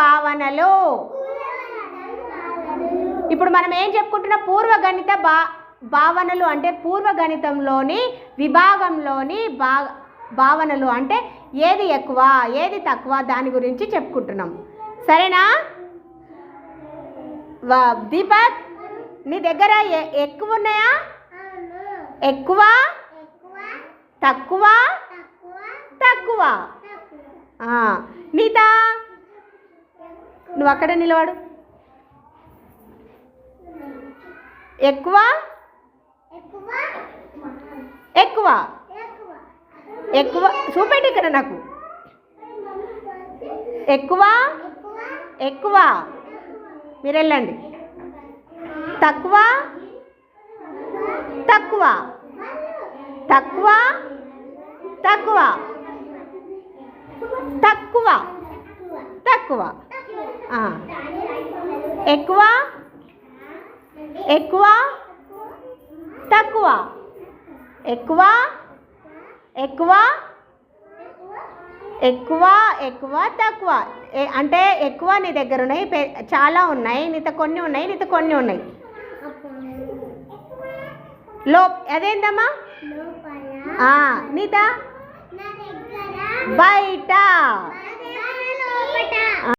భావనలు. ఇప్పుడు మనం ఏం చెప్పుకుంటున్నాం? పూర్వగణిత భావనలు అంటే పూర్వగణితంలోని విభాగంలోని భావనలు అంటే ఏది ఎక్కువ ఏది తక్కువ దాని గురించి చెప్పుకుంటున్నాం. సరేనా? దీపక్, నీ దగ్గర ఎక్కువ ఉన్నాయా? ఎక్కువ, తక్కువ, తక్కువ. నీతా, నువ్వు అక్కడ నిలబడు. ఎక్కువ, ఎక్కువ, ఎక్కువ చూపెట్టి ఇక్కడ నాకు. ఎక్కువ, ఎక్కువ, మీరు వెళ్ళండి. తక్కువ, తక్కువ, తక్కువ, తక్కువ, తక్కువ, తక్కువ, ఎక్కువ, ఎక్కువ, తక్కువ, ఎక్కువ, ఎక్కువ, ఎక్కువ, ఎక్కువ, తక్కువ. అంటే ఎక్కువ నీ దగ్గర ఉన్నాయి, చాలా ఉన్నాయి, నీతో కొన్ని ఉన్నాయి, నీతో కొన్ని ఉన్నాయి. అదేందమ్మా? నీతా బయట.